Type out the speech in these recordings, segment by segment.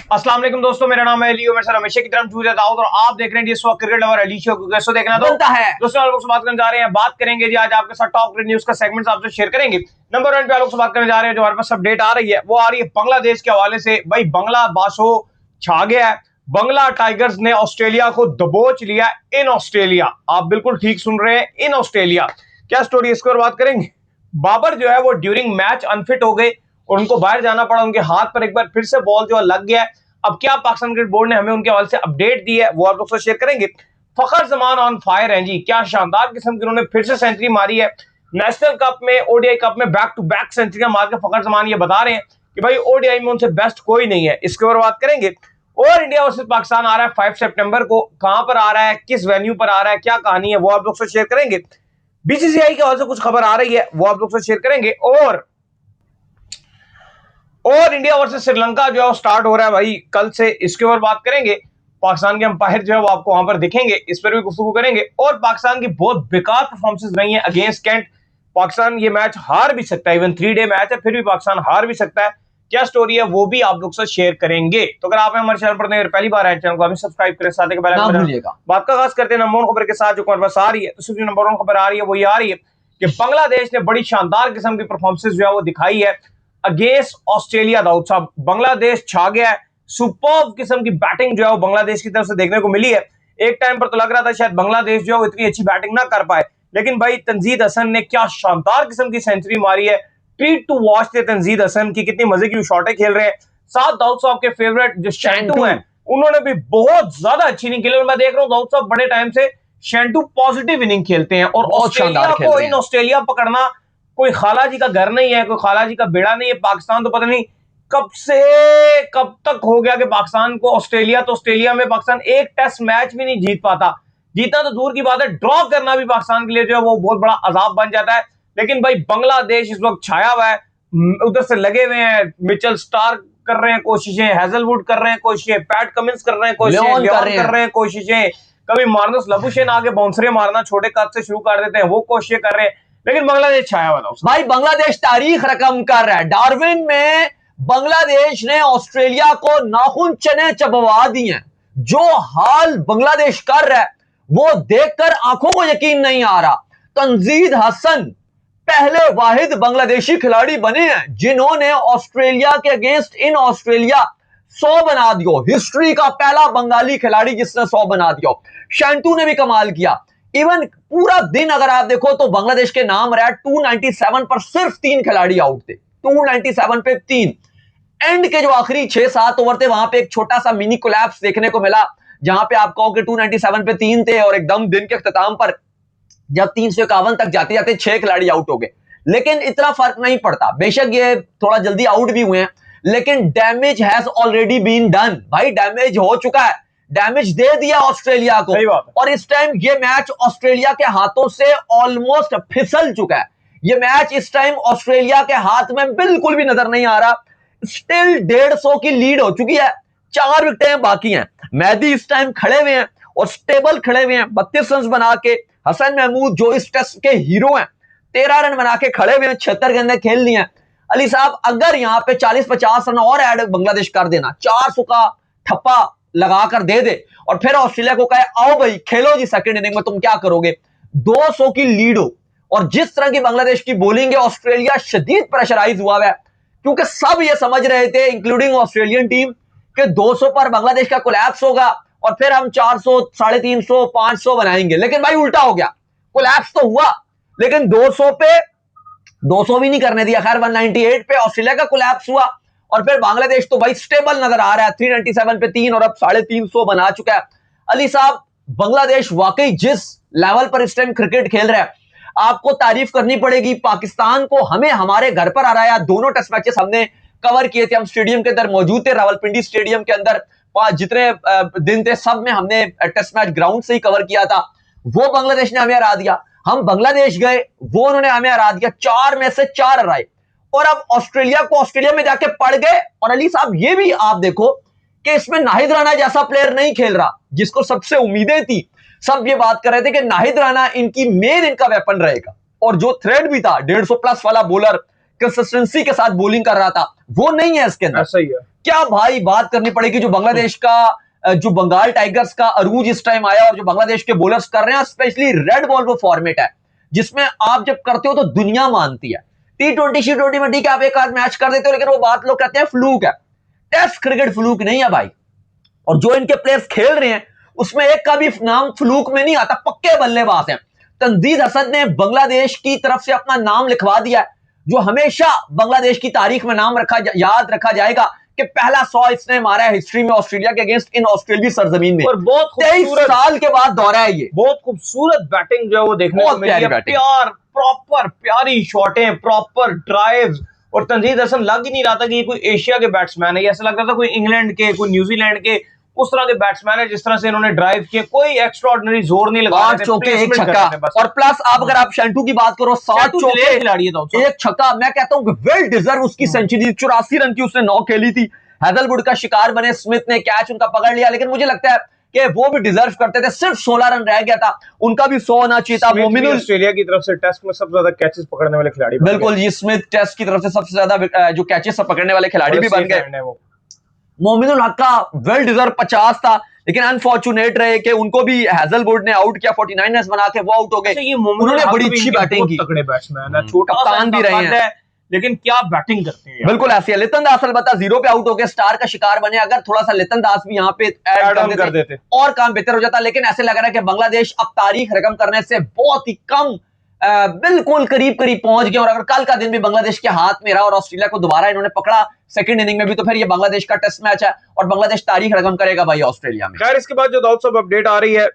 अस्सलाम वालेकुम दोस्तों, मेरा नाम है लियो। मेरे साथ हमेशा की तरह चूज दाऊद और आप देख रहे हैं इस वक्त क्रिकेट लवर अली शो को। कैसे देखना बनता है दोस्तों, आप लोग से बात करने जा रहे हैं। बात करेंगे जी आज आपके साथ टॉप क्रिकेट न्यूज का सेगमेंट आपसे शेयर करेंगे। नंबर 1 पे आप लोग से बात करने जा रहे हैं। जो हमारे पास अपडेट आ रही है वो आ रही है बांग्लादेश के हवाले से। भाई बांग्ला बासो छा गया है। बांग्ला टाइगर्स ने ऑस्ट्रेलिया को दबोच लिया इन ऑस्ट्रेलिया। आप बिल्कुल ठीक सुन रहे हैं, इन ऑस्ट्रेलिया। क्या स्टोरी इसके बारे बात करेंगे। बाबर जो है वो ड्यूरिंग मैच अनफिट हो गए और उनको बाहर जाना पड़ा। उनके हाथ पर एक बार फिर से बॉल जो लग गया है। अब क्या पाकिस्तान क्रिकेट बोर्ड ने हमें उनके हवाले से अपडेट दी है वो आप लोग से शेयर करेंगे। फखर जमान ऑन फायर हैं जी, क्या शानदार किस्म की उन्होंने फिर से सेंचुरी मारी है। नेशनल कप में, ओडीआई कप में बैक टू बैक सेंचुरियां मार के फखर जमान ये बता रहे हैं कि भाई ओडीआई में उनसे बेस्ट कोई नहीं है। इसके ऊपर बात करेंगे। और इंडिया वर्सेस पाकिस्तान आ रहा है 5 सितंबर को। कहां पर आ रहा है, किस वेन्यू पर आ रहा है, क्या कहानी है वो आप लोग से शेयर करेंगे। बीसीसीआई के हवाले से कुछ खबर आ रही है वो आप लोग से शेयर करेंगे। और इंडिया वर्सेस श्रीलंका जो है वो स्टार्ट हो रहा है भाई कल से। इसके ऊपर बात करेंगे। पाकिस्तान के अंपायर जो है वो आपको वहां पर दिखेंगे, इस पर भी गुफ्तगू करेंगे। और पाकिस्तान की बहुत बेकार परफॉर्मेंसेस रही है अगेंस्ट कैंट। पाकिस्तान ये मैच हार भी सकता है, इवन 3 डे मैच है फिर भी पाकिस्तान हार भी सकता है। क्या स्टोरी है वो भी आप लोग से शेयर करेंगे। तो अगर आप हमारे चैनल पर पहली बार आए, चैनल को सब्सक्राइब करें, साथ ही बात का आगाज करते हैं नंबर 1 खबर के साथ। जो हमारे पास आ रही है, तो नंबर 1 खबर आ रही है वो ये आ रही है कि बांग्लादेश ने बड़ी शानदार किस्म की परफॉर्मेंसेस जो है वो दिखाई है अगेंस्ट ऑस्ट्रेलिया। दाऊद साहब, बांग्लादेश छा गया है। सुपर्ब किस्म की बैटिंग जो है वो बांग्लादेश की तरफ से देखने को मिली है। एक टाइम पर तो लग रहा था शायद बांग्लादेश जो है वो इतनी अच्छी बैटिंग ना कर पाए, लेकिन भाई तंजीद हसन ने क्या शानदार किस्म की सेंचुरी मारी है। ट्रीट टू वॉच थे तंजीद हसन की, कितनी मजे की शॉटें खेल रहे हैं। साथ दाऊद साहब के फेवरेट जो शैंटू हैं उन्होंने भी बहुत ज्यादा अच्छी इनिंग खेली। और मैं देख रहा हूँ दाऊद साहब बड़े टाइम से शैंटू पॉजिटिव इनिंग खेलते हैं। और ऑस्ट्रेलिया को इन ऑस्ट्रेलिया पकड़ना कोई खाला जी का घर नहीं है, कोई खाला जी का बेड़ा नहीं है। पाकिस्तान तो पता नहीं कब से कब तक हो गया कि पाकिस्तान को ऑस्ट्रेलिया, तो ऑस्ट्रेलिया में पाकिस्तान एक टेस्ट मैच भी नहीं जीत पाता। जीतना तो दूर की बात है, ड्रॉ करना भी पाकिस्तान के लिए जो है वो बहुत बड़ा अजाब बन जाता है। लेकिन भाई बांग्लादेश इस वक्त छाया हुआ है, उधर से लगे हुए हैं। मिचेल स्टार्क कर रहे हैं कोशिशें, हेजलवुड कर रहे हैं कोशिशें, पैट कमिंस कर रहे हैं कोशिशें, लियोन कर रहे हैं कोशिशें, कभी मार्नस लबुशेन आगे बाउंसरे मारना छोटे कद से शुरू कर देते हैं, वो कोशिशें कर रहे हैं। लेकिन बांग्लादेश छाया हुआ था भाई। बांग्लादेश तारीख रकम कर रहा है। डार्विन में बांग्लादेश ने ऑस्ट्रेलिया को नाखून चने चबवा दिए। जो हाल बांग्लादेश कर रहा है वो देखकर आंखों को यकीन नहीं आ रहा। तंजीद हसन पहले वाहिद बांग्लादेशी खिलाड़ी बने हैं जिन्होंने ऑस्ट्रेलिया के अगेंस्ट इन ऑस्ट्रेलिया 100 बना दियो। हिस्ट्री का पहला बंगाली खिलाड़ी जिसने 100 बना दिया। शैंटू ने भी कमाल किया। इवन पूरा दिन अगर आप देखो तो बांग्लादेश के नाम रहा 297 पर सिर्फ 3 खिलाड़ी आउट थे। 297 पे 3। एंड के जो आखिरी 6-7 ओवर थे वहां पे एक छोटा सा मिनी कोलैप्स देखने को मिला, जहां पे आप कहो कि 297 पे 3 थे और एकदम दिन के अख्ताम पर जब 351 तक जाते जाते 6 खिलाड़ी आउट हो गए। लेकिन इतना फर्क नहीं पड़ता। बेशक ये थोड़ा जल्दी आउट भी हुए हैं, लेकिन damage has already been done. भाई डैमेज हो चुका है, डैमेज दे दिया ऑस्ट्रेलिया को। और इस टाइम ये मैच ऑस्ट्रेलिया के हाथों से ऑलमोस्ट फिसल चुका है। ये मैच इस टाइम ऑस्ट्रेलिया के हाथ में बिल्कुल भी नजर नहीं आ रहा। स्टिल 150 की लीड हो चुकी है, 4 विकेटें बाकी हैं। मेहदी इस टाइम खड़े हुए हैं और स्टेबल खड़े हुए हैं 32 रन बना के। हसन महमूद जो इस टेस्ट के हीरो हैं 13 रन बना के खड़े हुए हैं, 76 गेंदें खेल ली हैं। अली साहब अगर यहां पे 40-50 रन और ऐड बांग्लादेश कर देना, 400 का ठप्पा लगाकर दे दे और फिर ऑस्ट्रेलिया को कहे आओ भाई खेलो जी सेकंड इनिंग में, तुम क्या करोगे। 200 की लीड हो और जिस तरह की बांग्लादेश की बॉलिंग है, ऑस्ट्रेलिया शदीद प्रेशराइज हुआ है। क्योंकि सब ये समझ रहे थे इंक्लूडिंग ऑस्ट्रेलियन टीम कि 200 पर बांग्लादेश का कोलैप्स होगा और फिर हम 400, 350, 500 बनाएंगे। लेकिन भाई उल्टा हो गया, कोलैप्स तो हुआ लेकिन 200 पे 200 भी नहीं करने दिया। खैर 198 पे ऑस्ट्रेलिया का कोलैप्स हुआ और फिर बांग्लादेश तो भाई स्टेबल नजर आ रहा है। 397 पे 3 और अब 350 बना चुका है। अली साहब बांग्लादेश वाकई जिस लेवल पर इस टाइम क्रिकेट खेल रहा है आपको तारीफ करनी पड़ेगी। पाकिस्तान को हमें हमारे घर पर हराया। दोनों टेस्ट मैचेस हमने कवर किए थे, हम स्टेडियम के अंदर मौजूद थे, रावलपिंडी स्टेडियम के अंदर जितने दिन थे सब में हमने टेस्ट मैच ग्राउंड से ही कवर किया था। वो बांग्लादेश ने हमें हरा दिया, हम बांग्लादेश गए, वो उन्होंने हमें हरा दिया। 4 में से 4 हराए और अब ऑस्ट्रेलिया को ऑस्ट्रेलिया में जाके पड़ गए। और अली साहब ये भी आप देखो कि इसमें नाहिद राणा जैसा प्लेयर नहीं खेल रहा जिसको सबसे उम्मीदें थी। सब ये बात कर रहे थे कि नाहिद राणा इनकी मेन इनका वेपन रहेगा और जो थ्रेड भी था 150 प्लस वाला बॉलर कंसिस्टेंसी के साथ बॉलिंग कर रहा था वो नहीं है इसके अंदर। सही है। क्या भाई बात करनी पड़ेगी जो बांग्लादेश का जो बंगाल टाइगर्स का अरूज इस टाइम आया और जो बांग्लादेश के बॉलर्स कर रहे हैं, स्पेशली रेड बॉल वो फॉर्मेट है जिसमें आप जब करते हो तो दुनिया मानती है। T20 T20 में ठीक है आप एक आध मैच कर देते हो, लेकिन वो बात लोग कहते हैं फ्लूक है। टेस्ट क्रिकेट फ्लूक नहीं है भाई। और जो इनके प्लेयर्स खेल रहे हैं उसमें एक का भी नाम फ्लूक में नहीं आता, पक्के बल्लेबाज हैं। तंजीद हसन ने बांग्लादेश की तरफ से अपना नाम लिखवा दिया है, जो हमेशा बांग्लादेश की तारीख में नाम याद रखा जाएगा कि पहला 100 इसने मारा है हिस्ट्री में ऑस्ट्रेलिया के अगेंस्ट इन ऑस्ट्रेलियाई सरजमीन में। और बहुत 23 साल के बाद दौरा है ये। बहुत खूबसूरत बैटिंग जो है वो देखने को मिली है, प्यार प्रॉपर प्यारी शॉटें, प्रॉपर ड्राइव्स। और तंजीद हसन लग ही नहीं रहा था कि ये कोई एशिया के बैट्समैन है, ऐसा लग रहा था कोई इंग्लैंड के, कोई न्यूजीलैंड के उस तरह के बैट्समैन है जिस तरह से इन्होंने ड्राइव किया। कोई एक्स्ट्राऑर्डिनरी जोर नहीं लगा, 8 चौके 1 छक्का। और प्लस आप अगर आप शंटू की बात करो 7 चौके खिलाड़ी था, 1 छक्का। मैं कहता हूं वेल डिजर्व उसकी सेंचुरी। 84 रन की उसने 9 खेली थी। हैदलवुड का शिकार बने, स्मिथ ने कैच उनका पकड़ लिया, लेकिन मुझे लगता है कि वो भी डिजर्व करते थे। सिर्फ 16 रन रह गया था, उनका भी 100 होना चाहिए था। मोमिनुल ऑस्ट्रेलिया की तरफ से टेस्ट में सबसे ज्यादा कैचेस पकड़ने वाले खिलाड़ी, बिल्कुल जी, स्मिथ टेस्ट की तरफ से सबसे ज्यादा जो कैचेस पकड़ने वाले खिलाड़ी भी बन गए। मोमिनुल हक का वेल डिजर्व 50 था, लेकिन अनफॉर्चुनेट रहे कि उनको भी हैजलवुड ने आउट किया। 49 रन बना के वो आउट हो गए। उन्होंने बड़ी अच्छी बैटिंग की, तगड़े बैट्समैन है, छोटा कप्तान भी रहे हैं, लेकिन क्या बैटिंग करते हैं। बिल्कुल ऐसी है। लितन दास अलबत्ता 0 पे आउट हो गए, स्टार का शिकार बने। अगर थोड़ा सा लितन दास भी यहाँ पे ऐड कर देते और काम बेहतर हो जाता, लेकिन ऐसे लग रहा है कि बांग्लादेश अब तारीख रकम करने से बहुत ही कम बिल्कुल करीब पहुंच गए। और अगर कल का दिन भी बांग्लादेश के हाथ में रहा और ऑस्ट्रेलिया को दोबारा इन्होंने पकड़ा सेकंड इनिंग में भी, तो फिर ये बांग्लादेश का टेस्ट मैच है और बांग्लादेश तारीख रकम करेगा भाई ऑस्ट्रेलिया में। खैर इसके बाद जो दाऊद साहब अपडेट आ रही है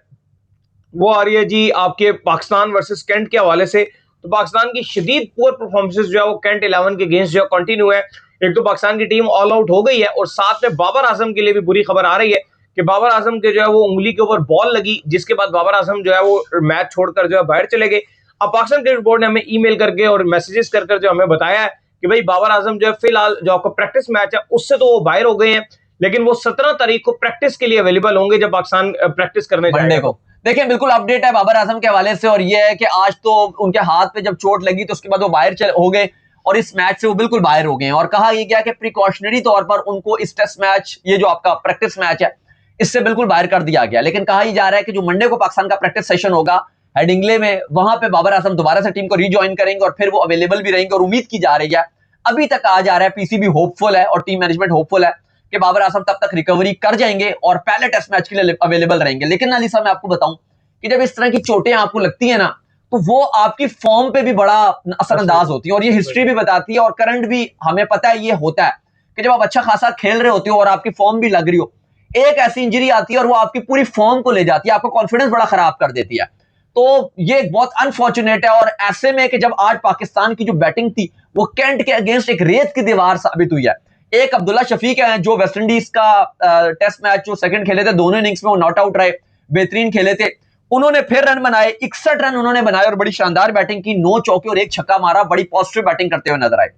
वो आ रही है जी आपके पाकिस्तान वर्सेस कैंट के हवाले से। तो पाकिस्तान की शदीद पुअर परफॉर्मेंसेस जो है वो कैंट 11 के अगेंस्ट जो कंटिन्यू है। एक तो पाकिस्तान की टीम ऑल आउट हो गई है और साथ में बाबर आजम के लिए भी बुरी खबर आ रही है कि बाबर आजम के जो है वो उंगली के ऊपर बॉल लगी, जिसके बाद बाबर आजम जो है वो मैच छोड़कर जो है बाहर चले गए। अब पाकिस्तान क्रिकेट बोर्ड ने हमें ईमेल करके और मैसेजेस कर जो हमें बताया है कि भाई बाबर आजम जो है फिलहाल जो आपका प्रैक्टिस मैच है उससे तो वो बाहर हो गए हैं, लेकिन वो 17 तारीख को प्रैक्टिस के लिए अवेलेबल होंगे जब पाकिस्तान प्रैक्टिस करने जाएगा। देखिए बिल्कुल अपडेट है बाबर आजम के हवाले से, और ये है कि आज तो उनके हाथ पे जब चोट लगी तो उसके बाद वो बाहर हो गए और इस मैच से वो बिल्कुल बाहर हो गए हैं। और कहा ये गया कि प्रिकॉशनरी तौर पर उनको इस टेस्ट मैच, ये जो आपका प्रैक्टिस मैच है, इससे बिल्कुल बाहर कर दिया गया। लेकिन कहा ही जा रहा है कि जो मंडे को पाकिस्तान का प्रैक्टिस सेशन होगा हेडिंगले में, वहां पे बाबर आजम दोबारा से टीम को रीज्वाइन करेंगे और फिर वो अवेलेबल भी रहेंगे। और उम्मीद की जा रही है, अभी तक कहा जा रहा है, पीसीबी होपफुल है और टीम मैनेजमेंट होपफुल है कि बाबर आजम तब तक रिकवरी कर जाएंगे और पहले टेस्ट मैच के लिए अवेलेबल रहेंगे। लेकिन अली साहब मैं आपको बताऊं कि जब इस तरह की चोटें आपको लगती है ना, तो वो आपकी फॉर्म पे भी बड़ा असरअंदाज होती है। और ये हिस्ट्री भी बताती है और करंट भी हमें पता है ये होता है कि जब आप अच्छा खासा खेल रहे होते हो और आपकी फॉर्म भी लग रही हो, एक ऐसी इंजरी आती है और वो आपकी पूरी फॉर्म को ले जाती है, आपका कॉन्फिडेंस बड़ा खराब कर देती है। तो ये बहुत अनफॉर्चुनेट है। और ऐसे में कि जब आज पाकिस्तान की जो बैटिंग थी वो कैंट के अगेंस्ट एक रेत की दीवार साबित हुई है। एक अब्दुल्ला शफीक है जो वेस्ट इंडीज का टेस्ट मैच जो सेकंड खेले थे, दोनों इनिंग्स में वो नॉट आउट रहे, बेहतरीन खेले थे। उन्होंने फिर रन बनाए, 61 रन उन्होंने बनाए और बड़ी शानदार बैटिंग की, 9 चौके और 1 छक्का मारा, बड़ी पॉजिटिव बैटिंग करते हुए नजर आए।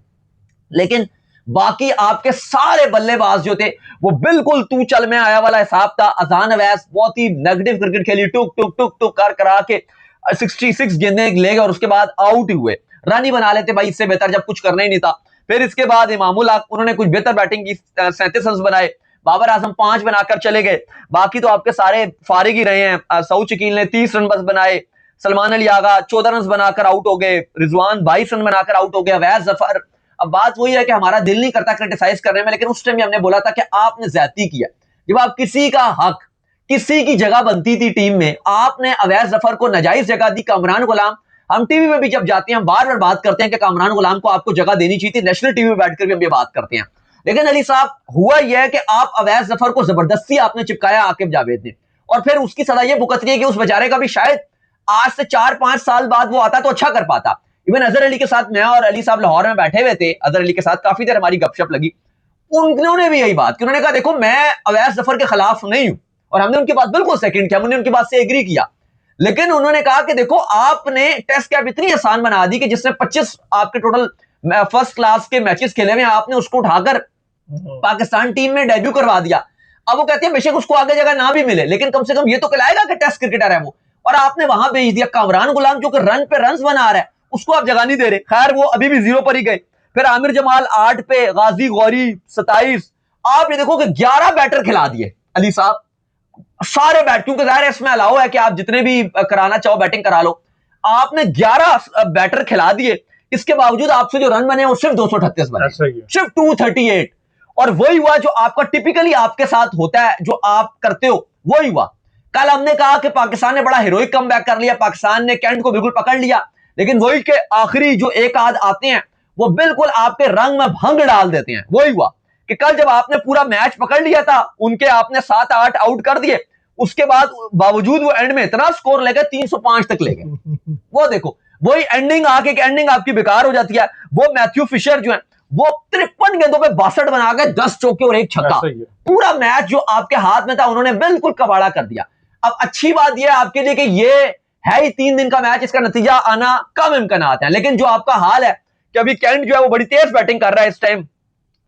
लेकिन बाकी आपके सारे बल्लेबाज जो थे वो बिल्कुल तू चल में आया वाला हिसाब था। अजान अवैस बहुत ही नेगेटिव क्रिकेट खेली, टुक टुक टुक टुक कर करा के 66 गेंदें ले गए और उसके बाद आउट हुए। रन ही बना लेते भाई, इससे बेहतर जब कुछ करना ही नहीं था। फिर इसके बाद इमामुल हक उन्होंने कुछ बेहतर बैटिंग की, 37 रन बनाए। बाबर आजम 5 बनाकर चले गए। बाकी तो आपके सारे फारिग ही रहे हैं। सऊद शकील ने 30 रन बस बनाए, सलमान अली आगा 14 रन बनाकर आउट हो गए, रिजवान 22 रन बनाकर आउट हो गया, अवैस जफर। अब बात वही है कि हमारा दिल नहीं करता क्रिटिसाइज करने में, लेकिन उस टाइम हमने बोला था कि आपने ज्यादती किया। जब आप किसी का हक, किसी की जगह बनती थी टीम में, आपने अवैस जफर को नाजायज जगह दी। कामरान गुलाम, हम टीवी में भी जब जाते हैं हम बार बार बात करते हैं कि कामरान गुलाम को आपको जगह देनी चाहिए थी, नेशनल टीवी में बैठकर भी हम ये बात करते हैं। लेकिन अली साहब हुआ यह है कि आप अवैस जफर को जबरदस्ती आपने चिपकाया आकिब जावेद ने, और फिर उसकी सजा यह भुगतनी है कि उस बेचारे का भी शायद आज से 4-5 साल बाद वो आता तो अच्छा कर पाता। इवन अजहर अली के साथ मैं और अली साहब लाहौर में बैठे हुए थे, अजहर अली के साथ काफी देर हमारी गपशप लगी। उन्होंने भी यही बात कि उन्होंने कहा देखो मैं अवैस जफर के खिलाफ नहीं हूं, और हमने उनकी बात बिल्कुल सेकंड किया, हमने उनकी बात से एग्री किया। लेकिन उन्होंने कहा कि देखो आपने टेस्ट कैप इतनी आसान बना दी कि जिसने 25 आपके टोटल फर्स्ट क्लास के मैचेस खेले हुए, आपने उसको उठाकर पाकिस्तान टीम में डेब्यू करवा दिया। अब वो कहते हैं बेशक उसको आगे जगह ना भी मिले, लेकिन कम से कम ये तो कहलाएगा कि टेस्ट क्रिकेटर है वो। और आपने वहां भेज दिया कामरान गुलाम जो कि रन पे रन बना रहा है, उसको आप जगह नहीं दे रहे। खैर वो अभी भी 0 पर ही गए। फिर आमिर जमाल 8 पे, गाजी गौरी 27, आप ये देखो कि 11 बैटर खिला दिए अली साहब, सारे बैट, क्योंकि जाहिर है इसमें अलाउ है कि आप जितने भी कराना चाहो बैटिंग करा लो। आपने 11 बैटर खिला दिए, इसके बावजूद आपसे जो रन बने वो सिर्फ 238 बने, सिर्फ 238। और वही हुआ जो आपका टिपिकली आपके साथ होता है, जो आप करते हो वही हुआ। कल हमने कहा कि पाकिस्तान ने बड़ा हीरोइक कमबैक कर लिया, पाकिस्तान ने कैंट को बिल्कुल पकड़ लिया, लेकिन वही के आखिरी जो एक आध आते हैं वो बिल्कुल आपके रंग में भंग डाल देते हैं। वही हुआ कि कल जब आपने पूरा मैच पकड़ लिया था, उनके आपने 7-8 आउट कर दिए, उसके बाद बावजूद वो एंड में इतना स्कोर ले गए 305 तक ले गए। वो देखो वही एंडिंग आके एंडिंग आपकी बेकार हो जाती है। वो मैथ्यू फिशर जो है वो 53 गेंदों पे 62 बना गए, 10 चौके और एक छक्का। पूरा मैच जो आपके हाथ में था उन्होंने बिल्कुल कबाड़ा कर दिया। अब अच्छी बात यह है आपके लिए कि ये है ही 3 दिन का मैच, इसका नतीजा आना कम इम्कानात है, लेकिन जो आपका हाल है कि अभी कैंट जो है वो बड़ी तेज बैटिंग कर रहा है इस टाइम,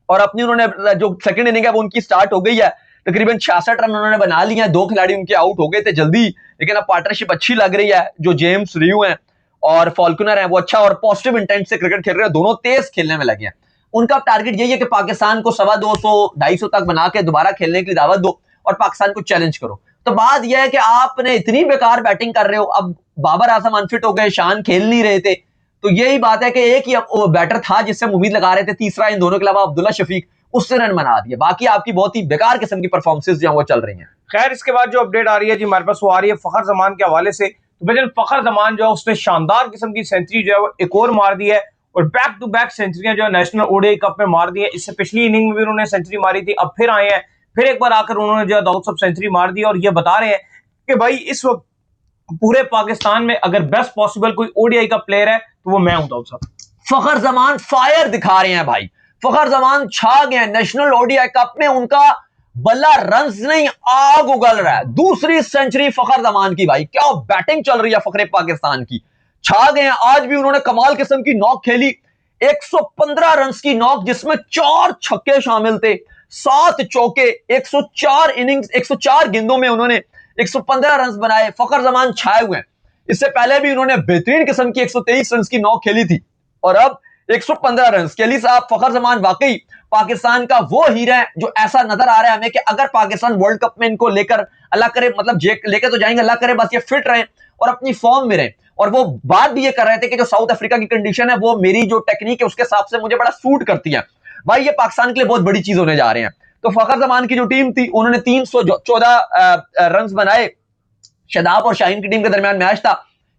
और अपनी उन्होंने जो सेकंड इनिंग है वो उनकी स्टार्ट हो गई है, तकरीबन 66 रन उन्होंने बना लिए हैं। 2 खिलाड़ी उनके आउट हो गए थे जल्दी, लेकिन अब पार्टनरशिप अच्छी लग रही है। जो जेम्स रियू हैं और फॉल्कनर हैं वो अच्छा और पॉजिटिव इंटेंट से क्रिकेट खेल रहे हैं, दोनों तेज खेलने में लगे हैं। उनका टारगेट यही है कि पाकिस्तान को 250-250 तक बना के दोबारा खेलने की दावत दो और पाकिस्तान को चैलेंज करो। तो बात यह है कि आपने इतनी बेकार बैटिंग कर रहे हो, अब बाबर आजम अनफिट हो गए, शान खेल नहीं रहे थे, तो यही बात है कि एक ही बैटर था जिससे हम उम्मीद लगा रहे थे, तीसरा इन दोनों के अलावा अब्दुल्ला शफीक, उससे रन बना दिए। बाकी आपकी बहुत ही बेकार किस्म की परफॉर्मेंसेस जो वो चल रही हैं। खैर इसके बाद जो अपडेट आ रही है जी हमारे पास वो आ रही है फखर जमान के हवाले से। तो भाईजान फखर जमान जो है उसने शानदार किस्म की सेंचुरी जो है वो एक और मार दी है, और बैक टू बैक सेंचुरियां जो है नेशनल ओडीआई कप में मार दी है। इससे पिछली इनिंग में भी उन्होंने सेंचुरी मारी थी, अब फिर आए हैं, फिर एक बार आकर उन्होंने जो है दाऊद साहब सेंचुरी मार दी। और ये बता रहे हैं कि भाई इस वक्त पूरे पाकिस्तान में अगर बेस्ट पॉसिबल कोई ओडीआई का प्लेयर है तो वो मैं हूं दाऊद साहब। फखर जमान फायर दिखा रहे हैं भाई, फखर जमान छा गए नेशनल ओडीआई कप में, उनका बल्ला रन्स नहीं आग उगल रहा है। दूसरी सेंचुरी फखर जमान की, भाई क्या बैटिंग चल रही है फखरे पाकिस्तान की, छा गए हैं। आज भी उन्होंने कमाल किस्म की नॉक खेली, 115 रन की नॉक जिसमें 4 छक्के शामिल थे, 7 चौके, 104 इनिंग्स, 104 गेंदों में उन्होंने 115 रन बनाए। फखर जमान छाए हुए हैं। इससे पहले भी उन्होंने बेहतरीन किस्म की 123 रन की नॉक खेली थी और अब 115 रन के लिए साहब फखर जमान वाकई पाकिस्तान का वो हीरा है जो ऐसा नजर आ रहा है हमें कि अगर पाकिस्तान वर्ल्ड कप में इनको लेकर, अल्लाह करे मतलब लेकर तो जाएंगे, अल्लाह करे बस ये फिट रहें और अपनी फॉर्म में रहें। और वो बात भी ये कर रहे थे कि जो साउथ अफ्रीका की कंडीशन है वो मेरी जो टेक्निक है उसके हिसाब से मुझे बड़ा सूट करती है। भाई ये पाकिस्तान के लिए बहुत बड़ी चीज होने जा रहे हैं। तो फखर जमान की जो टीम थी उन्होंने 314 रन बनाए। शादाब और शाहीन की टीम के दरमियान मैच था,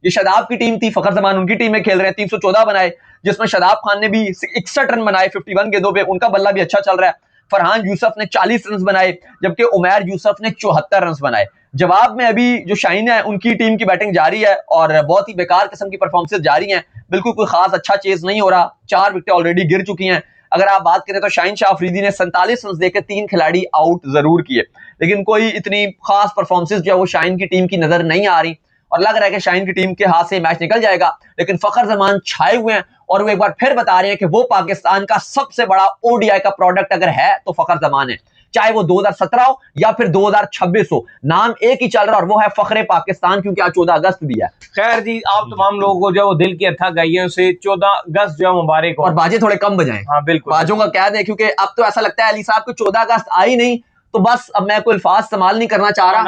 ये शादाब की टीम थी, फखर जमान उनकी टीम में खेल रहे हैं। 314 बनाए जिसमें शादाब खान ने भी 61 रन बनाए 51 गेंदों पे, उनका बल्ला भी अच्छा चल रहा है। फरहान यूसुफ ने 40 रन बनाए जबकि उमैर यूसुफ ने 74 रन बनाए। जवाब में अभी जो शाहीन है उनकी टीम की बैटिंग जारी है और बहुत ही बेकार किस्म की परफॉर्मेंसेस जारी हैं, बिल्कुल कोई खास अच्छा चेज नहीं हो रहा। 4 विकेटें ऑलरेडी गिर चुकी हैं। अगर आप बात करें तो शाहीन शाह अफरीदी ने 47 रन देकर 3 खिलाड़ी आउट जरूर किए, लेकिन कोई इतनी खास परफॉर्मेंसेस जो है वो शाहीन की टीम की नजर नहीं आ रही और लग रहा है कि शाहीन की टीम के हाथ से मैच निकल जाएगा। लेकिन फखर जमान छाए हुए हैं और वो एक बार फिर बता रहे हैं कि वो पाकिस्तान का सबसे बड़ा ओडीआई का प्रोडक्ट अगर है तो फखर जमान है, चाहे वो 2017 हो या फिर 2026 हो, नाम एक ही चल रहा है और वो है फखरे पाकिस्तान, क्योंकि आज 14 अगस्त भी है। खैर जी आप तमाम लोगों को जो वो दिल की अथक गाइयों से 14 अगस्त जो है मुबारक हो। और बाजे थोड़े कम बजाएं। हाँ बिल्कुल, बाजों का क्या दें, क्योंकि अब तो ऐसा लगता है अली साहब को 14 अगस्त आई नहीं तो बस अब मैं कोई अल्फाज इस्तेमाल नहीं करना चाह रहा।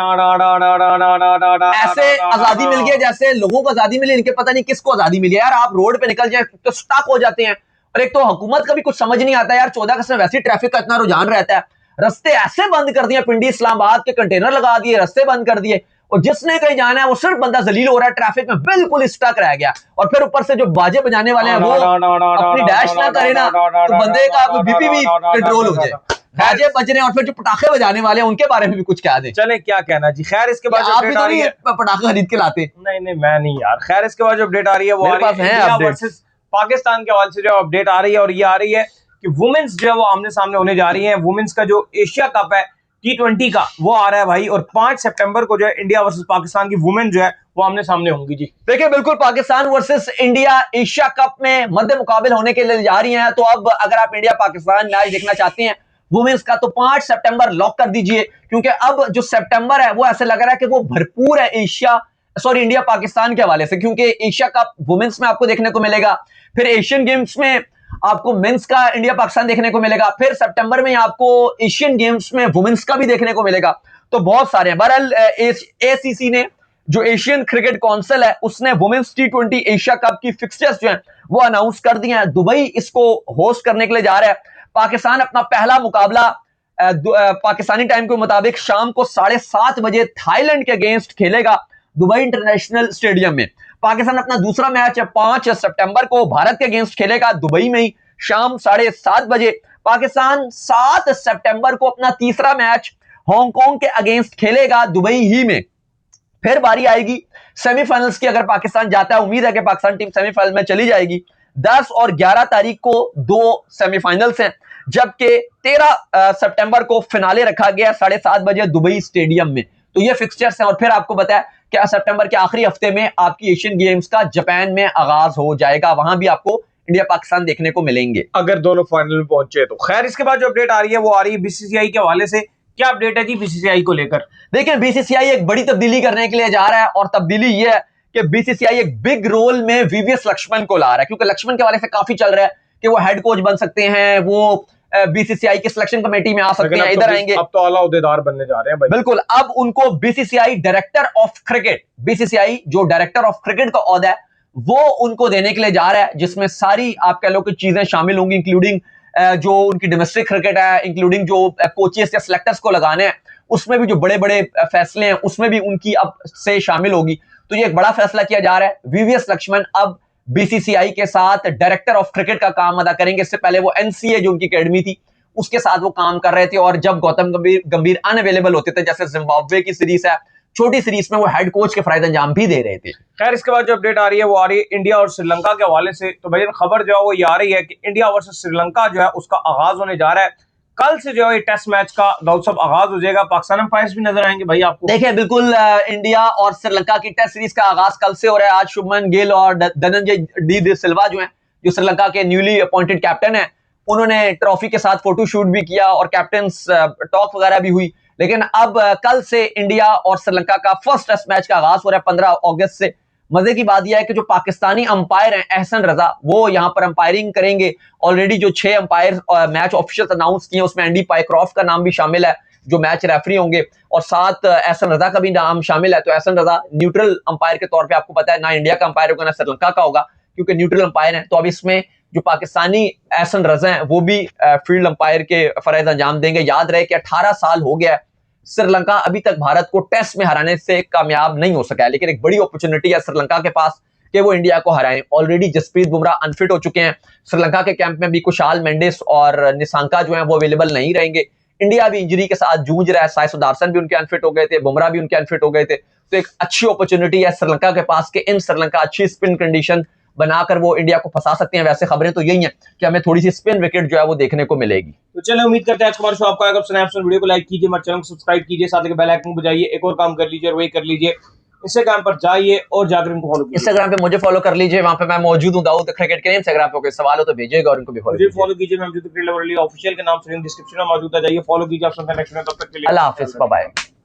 ऐसे आजादी मिल गई जैसे लोगों को आजादी मिली, इनके पता नहीं किसको आजादी मिली यार। आप रोड पे निकल जाए तो स्टक हो जाते हैं, और एक तो हुकूमत का भी कुछ समझ नहीं आता यार। 14 अगस्त में वैसे ट्रैफिक का इतना रुझान रहता है, रस्ते ऐसे बंद कर दिए, पिंडी इस्लामाबाद के कंटेनर लगा दिए, रस्ते बंद कर दिए, और जिसने कहीं जाना है वो सिर्फ बंदा जलील हो रहा है, ट्रैफिक में बिल्कुल स्टक रह गया। और फिर ऊपर से जो बाजे बजाने वाले हैं वो अपनी डैश ना करे ना तो बंदे का बीपी भी कंट्रोल हो जाए। बाजे बज रहे हैं और फिर जो पटाखे बजाने वाले हैं उनके बारे में भी कुछ कह दें। चले क्या कहना जी। खैर इसके बाद आप भी तो नहीं पटाखे खरीद के लाते? नहीं मैं नहीं यार। खैर इसके बाद जो अपडेट आ रही है वो आ रही है इंडिया वर्सेस पाकिस्तान के हवाले से जो अपडेट आ रही है, और ये आ रही है कि वुमेन्स जो है वो आमने सामने होने जा रही है। वुमेन्स का जो एशिया कप है T20 का वो आ रहा है भाई, और 5 सितंबर को जो है इंडिया वर्सेस पाकिस्तान की वुमेन जो है वो आमने सामने होंगी जी। देखिए बिल्कुल Pakistan versus India Asia cup में मध्य मुकाबले होने के लिए जा रही हैं। तो अब अगर आप इंडिया पाकिस्तान मैच देखना चाहते हैं वुमेन्स का तो 5 सितंबर लॉक कर दीजिए, क्योंकि अब जो सितंबर है वो ऐसे लग रहा है कि वो भरपूर है इंडिया पाकिस्तान के हवाले से, क्योंकि एशिया कप वुमेन्स में आपको देखने को मिलेगा, फिर एशियन गेम्स में आपको मेंस का इंडिया पाकिस्तान देखने को मिलेगा, फिर सितंबर में आपको एशियन गेम्स में वुमेन्स का भी देखने को मिलेगा। तो बहुत सारे हैं। बहरहाल एसीसी ने, जो एशियन क्रिकेट काउंसिल है, उसने वुमेन्स T20 एशिया कप की फिक्सचर्स जो हैं वो अनाउंस कर दिए हैं। दुबई इसको होस्ट करने के लिए जा रहा है। पाकिस्तान अपना पहला मुकाबला पाकिस्तानी टाइम के मुताबिक शाम को 7:30 बजे थाईलैंड के अगेंस्ट खेलेगा दुबई इंटरनेशनल स्टेडियम में। पाकिस्तान अपना दूसरा मैच 5 सितंबर को भारत के अगेंस्ट खेलेगा दुबई में ही शाम 7:30 बजे। पाकिस्तान 7 सितंबर को अपना तीसरा मैच हांगकांग के अगेंस्ट खेलेगा दुबई ही में। फिर बारी आएगी सेमीफाइनल्स की। अगर पाकिस्तान जाता है, उम्मीद है कि पाकिस्तान टीम सेमीफाइनल में चली जाएगी। 10 और 11 तारीख को 2 सेमीफाइनल्स हैं, जबकि 13 सितंबर को फिनाले रखा गया 7:30 बजे दुबई स्टेडियम में। तो ये फिक्सचर्स हैं। और फिर आपको बताया कि सितंबर के आखिरी हफ्ते में आपकी एशियन गेम्स का जापान में आगाज हो जाएगा। वहां भी आपको इंडिया पाकिस्तान देखने को मिलेंगे अगर दोनों फाइनल में पहुंचे तो। खैर, इसके बाद जो अपडेट आ रही है वो आ रही है बीसीसीआई के हवाले से। क्या अपडेट है जी बीसीसीआई को लेकर? देखिए, बीसीसीआई एक बड़ी तब्दीली करने के लिए जा रहा है और तब्दीली यह है कि बीसीसीआई एक बिग रोल में वीवीएस लक्ष्मण को ला रहा है, क्योंकि लक्ष्मण के हवाले से काफी चल रहा है कि वो हेड कोच बन सकते हैं, वो बीसीसीआई की सिलेक्शन कमेटी में आ सकते हैं, इधर आएंगे। अब तो आला ओहदेदार बनने जा रहे हैं भाई। बिल्कुल। अब उनको BCCI director of cricket, BCCI जो डायरेक्टर ऑफ क्रिकेट का ओहदा है वो उनको देने के लिए जा रहा है, जिसमें सारी आप कह लो कि चीजें शामिल होंगी, इंक्लूडिंग जो उनकी डोमेस्टिक क्रिकेट है, इंक्लूडिंग जो कोचेस या सिलेक्टर्स को लगाने हैं, उसमें भी जो बड़े बड़े फैसले हैं उसमें भी उनकी अब से शामिल होगी। तो ये एक बड़ा फैसला किया जा रहा है। वीवीएस लक्ष्मण अब बीसीसीआई के साथ डायरेक्टर ऑफ क्रिकेट का काम अदा करेंगे। इससे पहले वो एनसीए जो उनकी एकेडमी थी उसके साथ वो काम कर रहे थे, और जब गौतम गंभीर अनअवेलेबल होते थे, जैसे जिम्बाब्वे की सीरीज है, छोटी सीरीज में वो हेड कोच के फराइज अंजाम भी दे रहे थे। खैर, इसके बाद जो अपडेट आ रही है वो आ रही है इंडिया और श्रीलंका के हवाले से। तो भाई खबर जो है वो ये आ रही है कि इंडिया वर्सेस श्रीलंका जो है उसका आगाज होने जा रहा है। कल से जो है टेस्ट मैच का दाऊद साहब आगाज हो जाएगा। पाकिस्तान अंपायर्स भी नजर आएंगे भाई आपको। देखिए, बिल्कुल इंडिया और श्रीलंका की टेस्ट सीरीज का आगाज कल से हो रहा है। आज शुभमन गिल और धनंजय डी सिल्वा जो हैं, जो श्रीलंका के न्यूली अपॉइंटेड कैप्टन हैं, उन्होंने ट्रॉफी के साथ फोटो शूट भी किया और कैप्टन्स टॉक वगैरह भी हुई। लेकिन अब कल से इंडिया और श्रीलंका का फर्स्ट टेस्ट मैच का आगाज हो रहा है 15 अगस्त से। मजे की बात यह है कि जो पाकिस्तानी अंपायर हैं एहसन रजा, वो यहां पर अंपायरिंग करेंगे। ऑलरेडी जो 6 अंपायर मैच ऑफिशियल अनाउंस किए, उसमें एंडी पाइक्रॉफ्ट का नाम भी शामिल है जो मैच रेफरी होंगे, और साथ एहसन रजा का भी नाम शामिल है। तो एहसन रजा न्यूट्रल अंपायर के तौर पर, आपको पता है, ना इंडिया का अंपायर होगा ना श्रीलंका का होगा, क्योंकि न्यूट्रल अंपायर है। तो अब इसमें जो पाकिस्तानी एहसन रजा हैं वो भी फील्ड अंपायर के फराइज अंजाम देंगे। याद रहे कि 18 साल हो गया है श्रीलंका अभी तक भारत को टेस्ट में हराने से कामयाब नहीं हो सका है, लेकिन एक बड़ी अपॉर्चुनिटी है श्रीलंका के पास कि वो इंडिया को हराएं। ऑलरेडी जसप्रीत बुमराह अनफिट हो चुके हैं। श्रीलंका के कैंप में भी कुशाल मेंडिस और निसांका जो हैं वो अवेलेबल नहीं रहेंगे। इंडिया भी इंजरी के साथ जूझ रहा है। साई सुदर्शन भी उनके अनफिट हो गए थे, बुमराह भी उनके अनफिट हो गए थे। तो एक अच्छी अपॉर्चुनिटी है श्रीलंका के पास कि इन श्रीलंका अच्छी स्पिन कंडीशन बनाकर वो इंडिया को फंसा सकते हैं। वैसे खबरें तो यही हैं कि हमें थोड़ी सी स्पिन विकेट जो है वो देखने को मिलेगी। तो चलिए, उम्मीद करते हैं आज हमारे शो आपको आएगा। वीडियो को लाइक कीजिए, हमारे चैनल को सब्सक्राइब कीजिए, साथ ही बेल आइकन बजाइए। एक और काम कर लीजिए और वही कर लीजिए, इंस्टाग्राम पर जाइए और जाकर इनको फॉलो कीजिए। इंस्टाग्राम पे मुझे फॉलो कर लीजिए, वहां पे मैं मौजूद हूं दाऊद क्रिकेट के। इंस्टाग्राम पे कोई सवाल हो तो भेजिएगा और इनको भी फॉलो कीजिए। मैं ऑफिशियल के नाम से डिस्क्रिप्शन में मौजूद है, जाइए फॉलो कीजिए। आप सब नेक्स्ट में, तब तक के लिए अल्लाह हाफिज, बाय बाय।